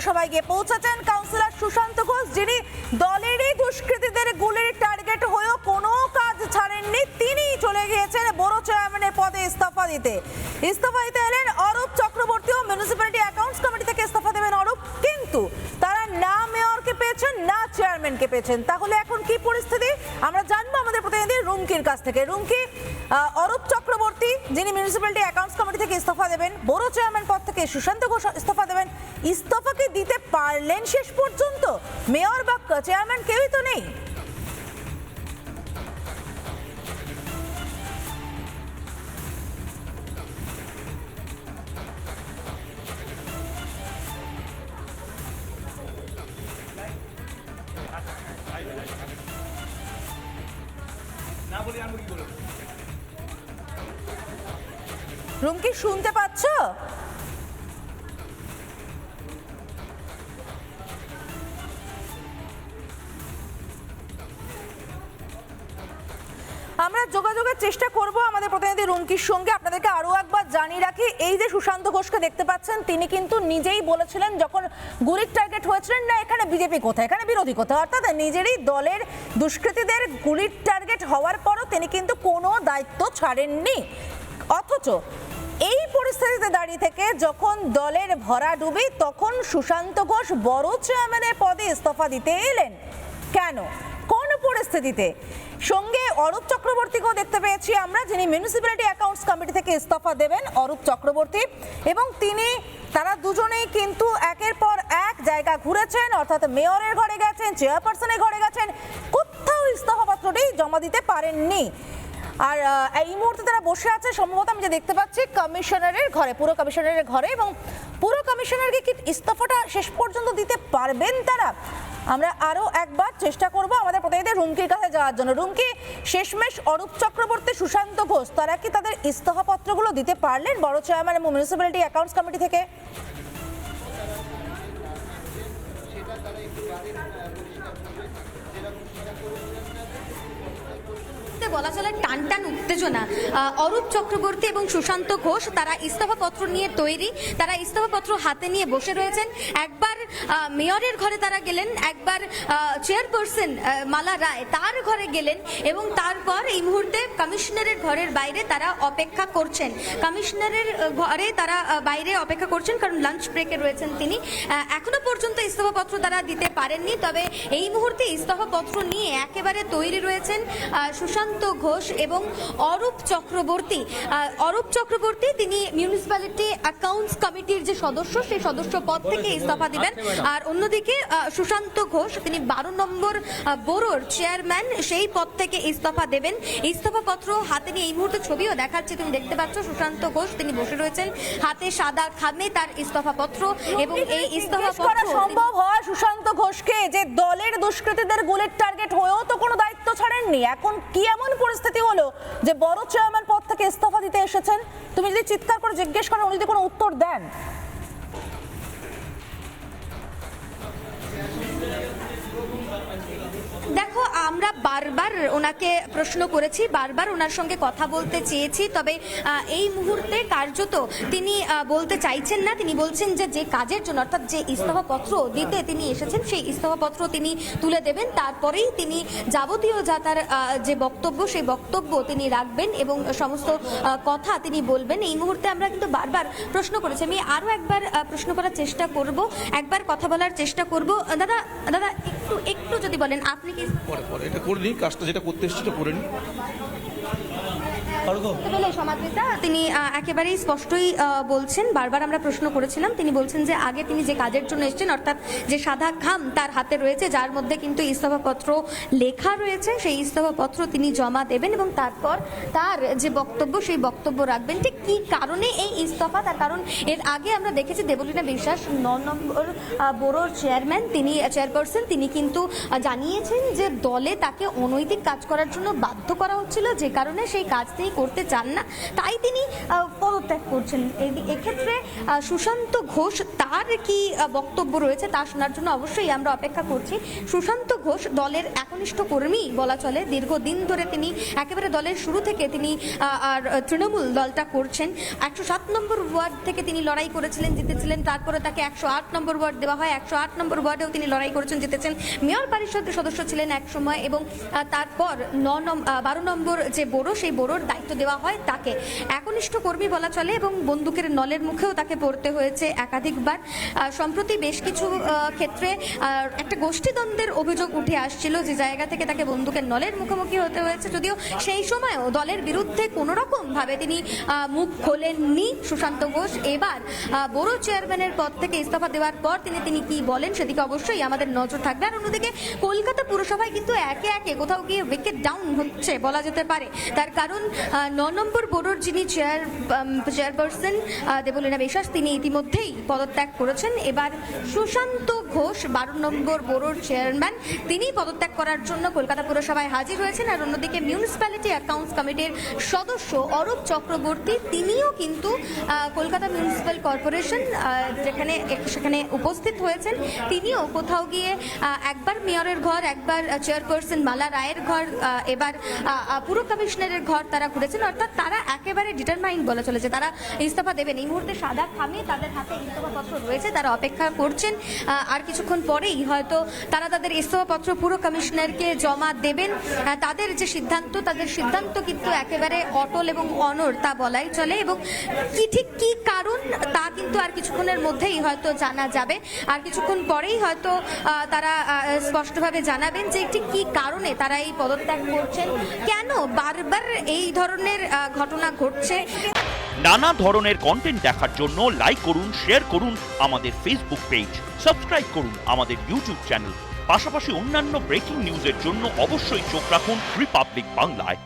পুরসভায় গিয়ে পৌঁছেছেন কাউন্সিলর সুশান্ত ঘোষ, যিনি দলেরই দুষ্কৃতীদের গুলির টার্গেট হয়েও কোনো কাজ ছাড়েননি। তিনি চলে গিয়েছেন বড় চেয়ারম্যানের পদে ইস্তফা দিতে এলেন অরূপ চক্রবর্তী ও মিউনিসিপ্যালিটি অ্যাকাউন্টস কমিটি থেকে ইস্তফা দেবেন অরূপ, কিন্তু তারা না মেয়রকে পেয়েছেন না চেয়ারম্যানকে পেয়েছেন। তাহলে এখন কি পরিস্থিতি আমরা জানবো আমাদের প্রতিনিধি রুমকির কাছ থেকে। রুমকি, অরূপ চক্রবর্তী যিনি মিউনিসিপ্যালিটি অ্যাকাউন্টস কমিটি থেকে ইস্তফা দেবেন, বড় চেয়ারম্যান পদ থেকে সুশান্ত ঘোষ ইস্তফা দেবেন, ইস্তফা কি দিতে পারলেন শেষ পর্যন্ত? মেয়র বা চেয়ারম্যান কেউই তো নেই। রুমকি, শুনতে পাচ্ছ? আমরা যোগাযোগের চেষ্টা করব আমাদের প্রতিনিধি রুমকির সঙ্গে। আপনাদেরকে আরো একবার জানিয়ে রাখি, এই যে সুশান্ত ঘোষকে দেখতে পাচ্ছেন, তিনি কিন্তু নিজেই বলেছিলেন যখন গুলির টার্গেট হয়েছিলেন, না এখানে বিজেপি কোথায়, এখানে বিরোধী কোথায়, অর্থাৎ নিজেরই দলের দুষ্কৃতীদের গুলির টার্গেট হওয়ার পরও তিনি কিন্তু কোনো দায়িত্ব ছাড়েননি। অথচ এই পরিস্থিতিতে দাঁড়িয়ে থেকে যখন দলের ভরাডুবি, তখন সুশান্ত ঘোষ বড় চেয়ারম্যানের পদে ইস্তফা দিতে এলেন কেন, কোন পরিস্থিতিতে? সঙ্গে অরূপ চক্রবর্তীকেও দেখতে পেয়েছি আমরা, যিনি মিউনিসিপ্যালিটি অ্যাকাউন্টস কমিটি থেকে ইস্তফা দেবেন, অরূপ চক্রবর্তী, এবং তারা দুজনেই কিন্তু একের পর এক জায়গা ঘুরেছেন, অর্থাৎ মেয়রের ঘরে গেছেন, চেয়ারপারসনের ঘরে গেছেন, কোথাও ইস্তফাপত্রটি জমা দিতে পারেননি। আর এই মুহূর্তে তারা বসে আছে সম্ভবত আমি যে দেখতে পাচ্ছি কমিশনারের ঘরে, পুরো কমিশনারের ঘরে, এবং পুরো কমিশনারকে কি ইস্তফাটা শেষ পর্যন্ত দিতে পারবেন তারা? আমরা আরো একবার চেষ্টা করব আমাদের প্রতিনিধি রুমকির কাছে যাওয়ার জন্য। রুমকি, শেষমেশ অরূপ চক্রবর্তী, সুশান্ত ঘোষ তারা কি তাদের ইস্তফাপত্রগুলো দিতে পারলেন বড় চেয়ারম্যান এবং মিউনিসিপ্যালিটি অ্যাকাউন্টস কমিটি থেকে? বলা চলে টানটান উত্তেজনা। অরূপ চক্রবর্তী এবং সুশান্ত ঘোষ তারা ইস্তফাপত্র নিয়ে তৈরি, তারা ইস্তফাপত্র হাতে নিয়ে বসে রয়েছেন। একবার মেয়রের ঘরে তারা গেলেন, একবার চেয়ারপারসন মালা রায় তার ঘরে গেলেন, এবং তারপর এই মুহূর্তে কমিশনারের ঘরের বাইরে তারা অপেক্ষা করছেন। কমিশনারের ঘরে তারা বাইরে অপেক্ষা করছেন, কারণ লাঞ্চ ব্রেকে রয়েছেন তিনি। এখনো পর্যন্ত ইস্তফাপত্র তারা দিতে পারেননি, তবে এই মুহূর্তে ইস্তফাপত্র নিয়ে একেবারে তৈরি রয়েছেন সুশান্ত ঘোষ এবং অরূপ চক্রবর্তী। অরূপ চক্রবর্তী তিনি মিউনিসিপ্যালিটি অ্যাকাউন্টস কমিটির যে সদস্য, সেই সদস্য পদ থেকে ইস্তফা দিবেন। আর অন্যদিকে সুশান্ত ঘোষ তিনি 12 নম্বর বোরোর চেয়ারম্যান, সেই পদ থেকে ইস্তফা দেবেন। ইস্তফাপত্র হাতে নিয়ে এই মুহূর্তে ছবিও দেখাচ্ছে, তুমি দেখতে পাচ্ছ সুশান্ত ঘোষ তিনি বসে রয়েছেন, হাতে সাদা খামে তার ইস্তফাপত্র। এবং এই ইস্তফাপত্র সম্ভব হয় সুশান্ত ঘোষকে, যে দলের দুষ্কৃতীদের গুলির টার্গেট হয়েও তো কোনো দায়িত্ব ছাড়েননি, এখন কি এমন পরিস্থিতি হলো যে বড় চেয়ারম্যান পদ থেকে ইস্তফা দিতে এসেছেন? তুমি যদি চিৎকার করে জিজ্ঞেস করেন, উনি যদি কোনো উত্তর দেন? দেখো, আমরা বারবার ওনাকে প্রশ্ন করেছি, বারবার ওনার সঙ্গে কথা বলতে চেয়েছি, তবে এই মুহূর্তে কার্যত তিনি বলতে চাইছেন না। তিনি বলছেন যে কাজের জন্য, অর্থাৎ যে ইস্তফাপত্র দিতে তিনি এসেছেন, সেই ইস্তফাপত্র তিনি তুলে দেবেন, তারপরেই তিনি যাবতীয় যা তার যে বক্তব্য, সেই বক্তব্য তিনি রাখবেন এবং সমস্ত কথা তিনি বলবেন। এই মুহূর্তে আমরা কিন্তু বারবার প্রশ্ন করেছি, আমি আরও একবার প্রশ্ন করার চেষ্টা করব, একবার কথা বলার চেষ্টা করব। দাদা দাদা একটু যদি বলেন, আপনি কি পরে এটা করে নিই, কাজটা যেটা করতে এসেছি সেটা করে নিই। সমাদৃতা তিনি একেবারেই স্পষ্টই বলছেন, বারবার আমরা প্রশ্ন করেছিলাম, তিনি বলছেন যে আগে তিনি যে কাজের জন্য এসেছেন, অর্থাৎ যে সাদা খাম তার হাতে রয়েছে, যার মধ্যে কিন্তু ইস্তফাপত্র লেখা রয়েছে, সেই ইস্তফাপত্র তিনি জমা দেবেন এবং তারপর তার যে বক্তব্য, সেই বক্তব্য রাখবেন। ঠিক কী কারণে এই ইস্তফা, তার কারণ এর আগে আমরা দেখেছি দেবলীনা বিশ্বাস 9 নম্বর বোরোর চেয়ারম্যান, তিনি চেয়ারপারসন, তিনি কিন্তু জানিয়েছেন যে দলে তাকে অনৈতিক কাজ করার জন্য বাধ্য করা হচ্ছিল, যে কারণে সেই কাজ থেকে করতে চান না, তাই তিনি পদত্যাগ করছেন। এক্ষেত্রে সুশান্ত ঘোষ তার কি বক্তব্য রয়েছে তা শোনার জন্য অবশ্যই আমরা অপেক্ষা করছি। সুশান্ত ঘোষ দলের একনিষ্ঠ কর্মী বলা চলে, দীর্ঘদিন ধরে তিনি একেবারে দলের শুরু থেকে তিনি আর তৃণমূল দলটা করছেন। 107 নম্বর ওয়ার্ড থেকে তিনি লড়াই করেছিলেন, জিতেছিলেন, তারপরে তাকে 108 নম্বর ওয়ার্ড দেওয়া হয়, 108 নম্বর ওয়ার্ডেও তিনি লড়াই করেছেন, জিতেছেন, মেয়র পরিষদের সদস্য ছিলেন এক সময়, এবং তারপর 12 নম্বর যে বোরো, সেই বোরোর দায়িত্ব দেওয়া হয় তাকে। একনিষ্ঠ কর্মী বলা চলে এবং বন্দুকের নলের মুখেও তাকে পড়তে হয়েছে একাধিকবার। সম্প্রতি বেশ কিছু ক্ষেত্রে একটা গোষ্ঠীদ্বন্দ্বের অভিযোগ উঠে আসছিল, যে জায়গা থেকে তাকে বন্দুকের নলের মুখোমুখি হতে হয়েছে, যদিও সেই সময়ও দলের বিরুদ্ধে কোনো রকম ভাবে তিনি মুখ খোলেননি সুশান্ত ঘোষ। এবার বড় চেয়ারম্যানের পদ থেকে ইস্তফা দেওয়ার পর তিনি কি বলেন সেদিকে অবশ্যই আমাদের নজর থাকবে। আর অন্যদিকে কলকাতা পুরসভায় কিন্তু একে একে কোথাও গিয়ে উইকেট ডাউন হচ্ছে বলা যেতে পারে। তার কারণ 9 নম্বর বোর্ডের যিনি চেয়ারপারসন দেবলীনা বিশ্বাস, তিনি ইতিমধ্যেই পদত্যাগ করেছেন। এবার সুশান্ত ঘোষ 12 নম্বর বোর্ডের চেয়ারম্যান, তিনি পদত্যাগ করার জন্য কলকাতা পুরসভায় হাজির হয়েছেন। আর অন্যদিকে মিউনিসিপ্যালিটি অ্যাকাউন্টস কমিটির সদস্য অরূপ চক্রবর্তী, তিনিও কিন্তু কলকাতা মিউনিসিপ্যাল কর্পোরেশন সেখানে উপস্থিত হয়েছেন। তিনিও কোথাও গিয়ে একবার মেয়রের ঘর, একবার চেয়ারপারসন মালা রায়ের ঘর, এবার পুর কমিশনারের ঘর তারা ঘুরেছেন। অর্থাৎ তারা একেবারে ডিটারমাইন্ড বলা চলেছে, তারা ইস্তফা দেবেন। এই মুহূর্তে সাদা খামে তাদের হাতে ইস্তফাপত্র রয়েছে, তারা অপেক্ষা করছেন। আর কিছুক্ষণ পরেই হয়তো তারা তাদের ইস্তফাপত্র পুর কমিশনারকে জমা দেবেন। তাদের যে সিদ্ধান্ত, তাদের সিদ্ধান্ত কিন্তু একেবারে অটল এবং অনড় তা বলাই চলে, এবং কি কারণ তা কিন্তু আর কিছুক্ষণের মধ্যেই হয়তো জানা যাবে। আর কিছুক্ষণ পরেই হয়তো তারা স্পষ্টভাবে জানাবেন যে ঠিক কি কারণে তারা এই পদত্যাগ করছেন, কেন বারবার এই ধরনের ঘটনা ঘটছে। নানা ধরনের কন্টেন্ট দেখার জন্য লাইক করুন, শেয়ার করুন আমাদের ফেসবুক পেজ, সাবস্ক্রাইব করুন আমাদের ইউটিউব চ্যানেল। পাশাপাশি অন্যান্য ব্রেকিং নিউজের জন্য অবশ্যই চোখ রাখুন রিপাবলিক বাংলায়।